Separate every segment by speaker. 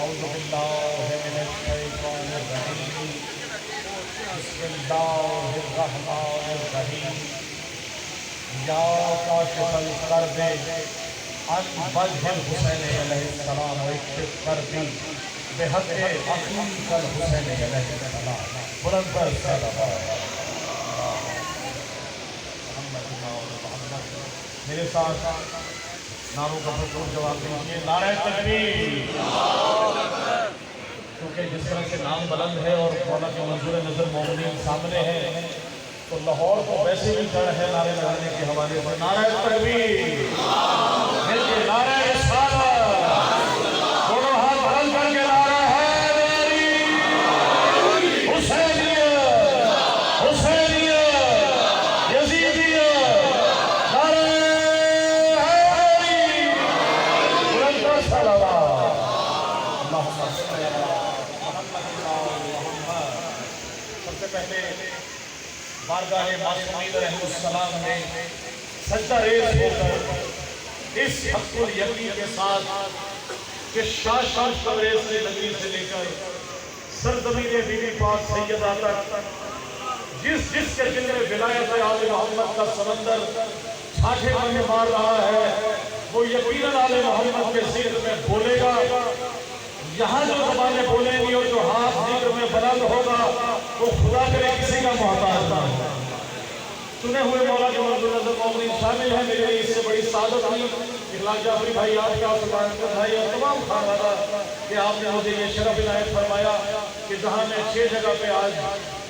Speaker 1: اعوذ باللہ من الشیطان الرجیم بسم اللہ الرحمن الرحیم یا کاشف الکرب عن وجہ الحسین علیہ السلام اکشف کربی بحق اخیک الحسین علیہ السلام بلند پر صلوات میرے ساتھ نعروں کا بھرپور جواب دیجیے نعرہ تکبیر کیونکہ جس طرح سے نام بلند ہے اور مولا کے منظور نظر مومنین سامنے ہیں تو لاہور کو ویسے بھی ڈر ہے نعرے لگانے کے حوالے سے نعرہ تکبیر مل کے نعرہ رسالت دونوں ہاتھ بلند کر کے نعرہ حیدری حسینیت حسینیت یزیدیت نعرہ حیدری بلند کر صلوات اللہم صلی علی محمد سب سے پہلے بارگاہ معصومین علیہ السلام نے سجدہ ریز ہو کر اس حق الیقین کے ساتھ کہ شاہ شاہ تبریز سے نگری سے لے کر سرزمین بی بی پاک سیدہ تک جس کے دل میں ولایت آل محمد کا سمندر چھاٹے میں مار رہا ہے وہ یقیناً آل محمد کے ذکر میں بولے گا یہاں جو زبانیں بولیں گی اور جو ہاتھ ذکر میں بلند ہوگا وہ خدا کرے کسی کا محتاج نہ ہو چنے ہوئے مولا کے منظور نظر مومنین شامل ہیں میرے لیے اس سے بڑی سعادت ہوئی اخلاق جعفری بھائی آپ کا سلمان کا بھائی اور تمام خانوادہ کہ آپ نے مجھے یہ شرف عنایت فرمایا کہ جہاں میں 6 جگہ پہ آج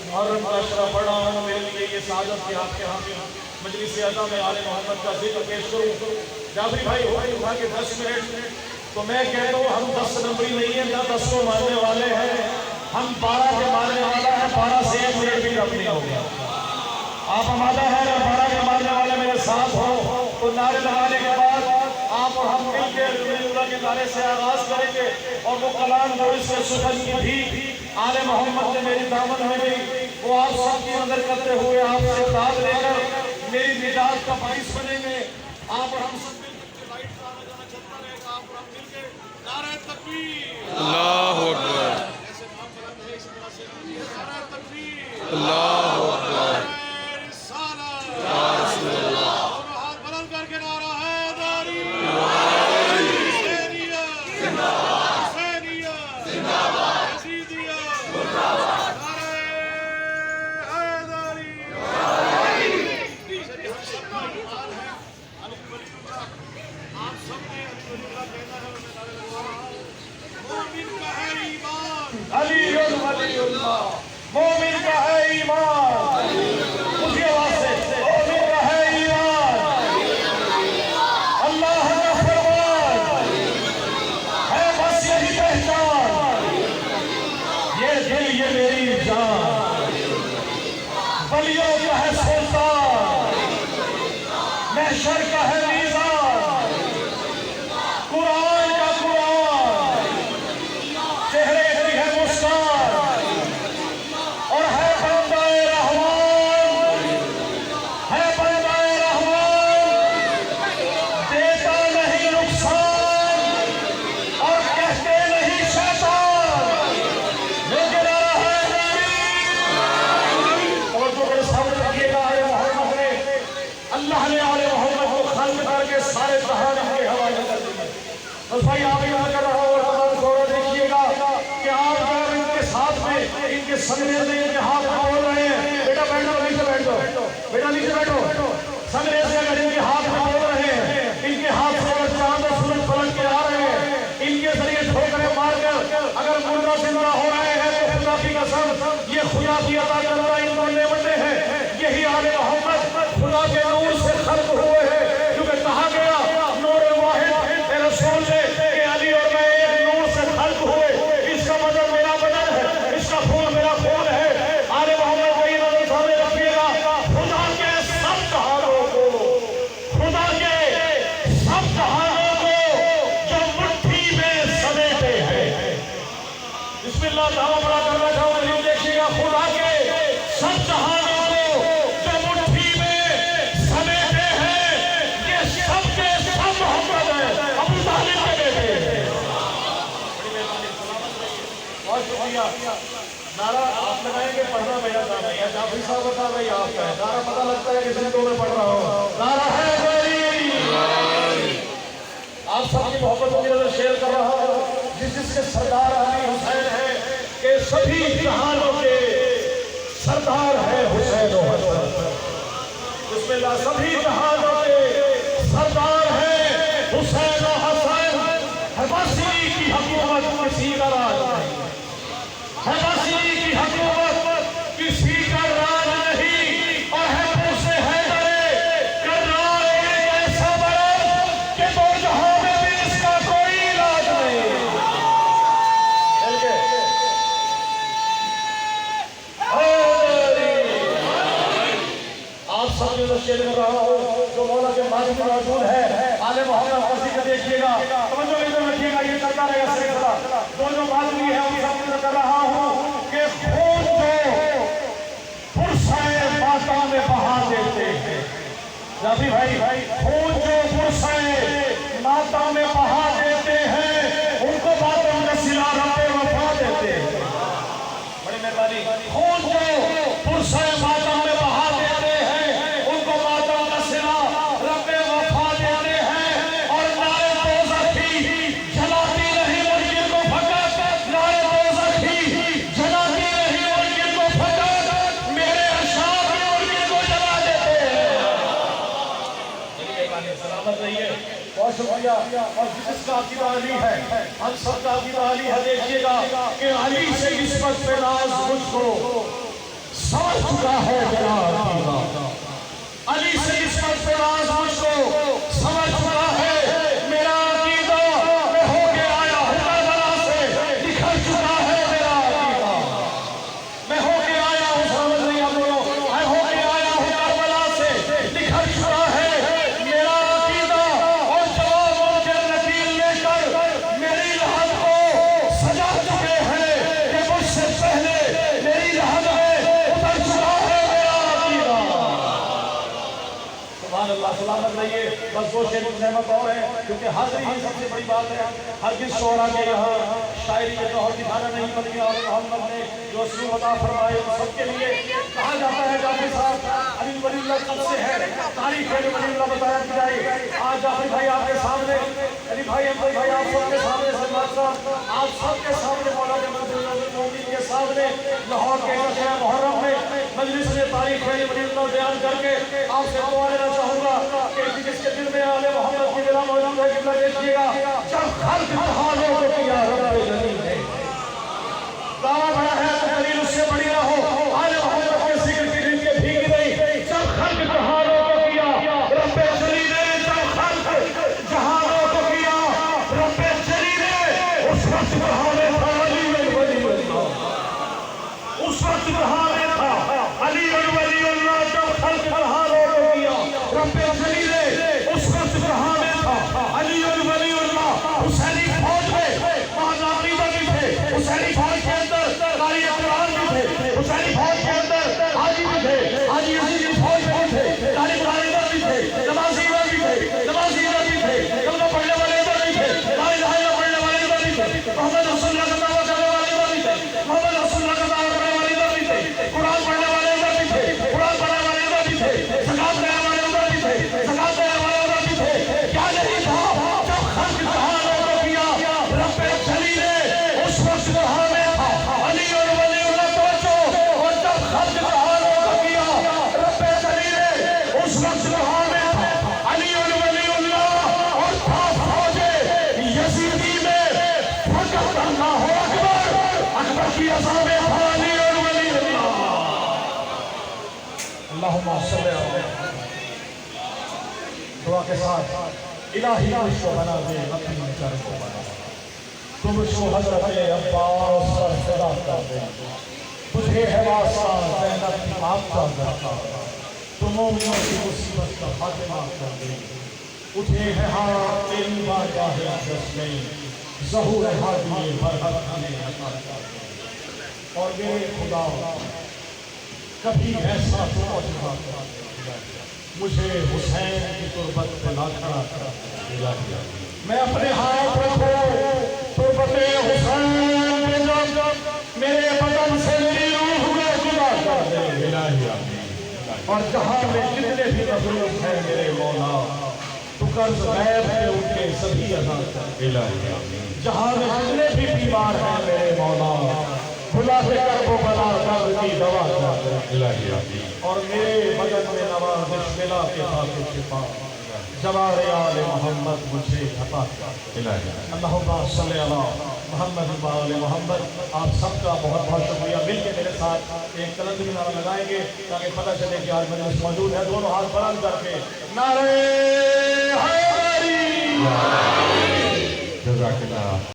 Speaker 1: محرم کا شرف پڑھا ہوں میرے لیے یہ سعادت کہ آپ کے ہاں مجلس عزا میں آل محمد کا ذکر پیش کروں جعفری بھائی ہوئے کہ 10 منٹ تو میں کہتا ہوں ہم 10 نمبری نہیں ہیں نہ 10 کو ماننے والے ہیں ہم 12 کے ماننے والا ہے 12 سے 1 منٹ بھی کم نہیں ہوگا آپ آمادہ ہیں اگر 12 کے ماننے والے میرے ساتھ ہو تو نعرے لگانے کے بعد آپ اور ہم مل کے اللہ کے نعرے سے آغاز کریں گے اور وہ کلام جو اس کے سخن کی بھی آل محمد نے میری دامن میں بھی وہ آپ سب کی نظر کرتے ہوئے آپ سے داد لے کر میری نجات کا باعث بنیں گے آپ اور ہم سب نعرہ تکبیر
Speaker 2: اللہ اکبر
Speaker 1: نعرہ تکبیر
Speaker 2: اللہ اکبر
Speaker 1: نعرہ رسالت
Speaker 2: یا رسول اللہ
Speaker 1: دونوں ہاتھ بلند کر کے نعرہ حیدری حسینیت
Speaker 2: زندہ باد
Speaker 1: حسینیت
Speaker 2: زندہ باد
Speaker 1: یزیدیت
Speaker 2: زندہ باد
Speaker 1: نعرہ حیدری آپ سب نے مومن کا ہے ایمان علی اللہ مومن کا ہے ایمان اسی آواز سے مومن کا ہے ایمان اللہ کا فرمان ہے بس یہی پہچان یہ دل یہ میری جان ولیوں کا ہے سلطان محشر کا ہے میزان قرآن کا قرآن چہرے کی ہے مسکان اور ہے بندہ رحمان ہے بندہ رحمان دیتا نہیں نقصان اور کہتے نہیں شیطان لیکن توجہ کے سامنے رکھیے گا آل محمد نے اللہ نے آل محمد کو خلق کر کے سارے جہان کے حوالے کر دیا بس بھائی آپ یہاں کر رہا ہوں اور تمام غور دیکھیے گا کہ آپ اگر ان کے ساتھ میں ان کے سنگریز میں ان کے ہاتھ میں بول رہے ہیں بیٹا بیٹھو نیچے بیٹھو بیٹا نیچے بیٹھو سنگریز سے اگر ان کے ہاتھ میں بول رہے ہیں ان کے ہاتھ سے اگر چاند اور سورج پلٹ کے آ رہے ہیں ان کے ذریعے ٹھوکریں مار کر اگر مردہ زندہ ہو رہے ہیں تو خدا کی قسم یہ خدا کی عطا کردہ ان کو نعمتیں ہیں یہی آل محمد خدا کے نور سے خلق ہوئے ہیں کیونکہ کہا گیا نور واحد اے رسول سے کہ علی اور میں ایک نور سے خلق ہوئے اس کا بدن میرا بدن ہے اس کا خون میرا خون ہے آل محمد کو یہ نظر سامنے رکھیے گا خدا کے سب جہانوں کو خدا کے سب جہانوں کو جو مٹھی میں سمیٹے ہیں بسم اللہ تعالیٰ بڑا کرنا چاہوں گا دیکھیے گا خدا کے میرا نام ہے یا جعفری صاحب بتا رہے آپ کا ہے نعرہ پتہ لگتا ہے کسی دو میں پڑھ رہا ہوں نعرہ ہے کوئی آپ سب کی محبت کی نظر شیئر کر رہا ہوں جس کے سردار علی حسین ہے کہ سبھی جہانوں کے سردار ہے حسین و حسن بسم اللہ سبھی جہانوں کے سردار ہے حسین و حسن حبشی کی حکومت کسی کا راج نہیں حبشی کی حکومت کسی کا راج نہیں اور ہے اسے حیدر کرار ایک ایسا مرض کہ دو جہاں میں بھی اس کا کوئی علاج نہیں آپ سب جو شیر کر رہا ہوں جو مولا کے ماضی میں موجود ہے آل محمد قصی کا دیکھیے گا توجہ ادھر رکھیے گا یہ چلتا رہے گا سلسلہ جو ماضی ہے ان سب کو کر رہا ہوں کہ خون جو فرسائے ماتا میں بہا دیتے ہیں ربی بھائی خون جو فرسائے ماتا میں بہا دیتے ہیں ان کو باتوں میں سلا رہے وفا دیتے ہیں بڑی مہربانی خون جو فرسائے ماتا میں بہا دیتے ہیں ان کو ماتا میں سلا رب وفا دیتے ہیں اور نارے دوزخ کی جلاتی رہی مرگی کو پھکت نارے دوزخ کی جلاتی رہی مرگی کو پھکت میرے اشعار کی مرگی کو جلا دیتے ہیں سلامت رہیے بہت شکریہ اور جس کا عقیدہ علی ہے ہم سب کا عقیدہ علی ہے دیکھیے گا کہ علی سے نسبت پہ ناز مجھ کو سمجھ چکا ہے میرا عقیدہ علی سے نسبت پہ ناز مجھ کو سمجھ چکا ہے میرا عقیدہ میں ہو کے آیا ہوں کربلا سے نکھر چکا ہے میرا عقیدہ میں ہو کے آیا ہوں سمجھ نہیں آپ لوگوں میں ہو کے آیا ہوں کربلا سے نکھر چکا ہے میرا عقیدہ اور جواب ان کے نکیل لے کر میری لحد کو سجا چکے ہیں کہ مجھ سے پہلے میری لحد ہے اتر چکا ہے میرا عقیدہ سبحان اللہ سلامت رہیے بس وہ شیر نعمت اور ہے کیونکہ حاضری ہی سب سے بڑی بات ہے ہرگز شعرا کے یہاں شاعری کے طور دکھانا نہیں بلکہ اور محمد نے جو اسلوب عطا فرمائے ان سب کے لیے کہا جاتا ہے جعفری صاحب علی ولی اللہ کب سے ہے تاریخ میں ولی اللہ بتایا کی جائے آج جعفری بھائی آپ کے سامنے علی بھائی احمد بھائی آپ سب کے سامنے سلمان صاحب آپ سب کے سامنے مولا کے مومنین کے سامنے لاہور کے شہر محرم میں مجلس میں تاریخ میں ولی اللہ بیان کر کے آپ سے دعا لینا چاہوں گا کہ جس کے دل میں آل محمد کی بلا موجود ہے قبلہ دیکھیے گا جب خلق جہانوں کو کیا رب جلیل ہے دعویٰ بڑا ہے تو دلیل اس سے بڑی نہ ہو آل محمد کے ذکر کی دل کے بھیگ نہیں جب خلق جہانوں کو کیا رب جلیل ہے جب خلق جہانوں کو کیا رب جلیل ہے اس وقت کہاں میں تھا علی ولی اللہ اس وقت کہاں میں تھا علی ولی اللہ جب خلق جہانوں کو کیا رب جلیل ہے اس وقت کہاں میں تھا علی ولی اللہ حسینی فوج میں عقیدہ بھی تھے حسینی فوج کے اندر قاری قرآن بھی تھے حسینی فوج کے اندر حاجی بھی تھے حاجی عزیزی فوج بھی تھے قاری قرآن بھی تھے نمازی بھی تھے نمازی بھی تھے کلمہ پڑھنے والے بھی تھے لا الہ الا پڑھنے والے بھی تھے محمد رسول اللہ کا دعویٰ کرنے والے بھی تھے محمد رسول اللہ کا دعویٰ کرنے والے بھی تھے قرآن پڑھنے والے بھی تھے قرآن پڑھنے والے بھی تھے زکات دینے والے بھی تھے زکات دینے والے بھی تھے کیا نہیں تھا جب خلق جہانوں کو کیا رب جلیل ہے اس وقت کہاں میں تھا علی اور ولی اللہ توجہ اور جب خلق جہانوں کو کیا رب جلیل ہے اس وقت کہاں میں تھا علی اور ولی اللہ اور تھا فوج یزیدی میں فقط اللہ اکبر اکبر کی عذاب تھا علی اور ولی اللہ اللہم صلی اللہ علیہ دعا کے ساتھ الہی مجھ کو بنا دے اپنی کر کو بنا تو مجھ کو حضرت عباس پر فدا کر دے تجھے ہے واسطہ زینب کی معاف کا درتا تو مومنوں کی مصیبت کا خاتمہ کر دے اٹھے ہے ہاں تیری بارگاہ اقدس میں ظہور ہادی برحق ہمیں عطا کر دے اور میرے خدا کبھی ایسا معجزہ مجھے حسین کی تربت پہ لا کھڑا کر میں اپنے ہاتھ رکھوں تربت حسین پہ جب میرے بدن سے میری روح میں جدا کر دے اور جہاں میں جتنے بھی مظلوم ہیں میرے مولا تو قرض غیب کے ان کے سبھی ادا کر الہی آمین جہاں میں جتنے بھی بیمار ہیں میرے مولا بلا سے کرب و بلا درد کی دوا کر الہی آمین اور میرے بدن میں نوازش ملا کے خاطر شفا جوار آل محمد مجھے عطا کر الہی اللہم صلی اللہ محمد و آل محمد آپ سب کا بہت بہت شکریہ مل کے میرے ساتھ ایک کلند بھی نعرہ لگائیں گے تاکہ پتہ چلے کہ آج مجلس موجود ہے دونوں ہاتھ بلند کر کے نعرہ حیدری جزاک اللہ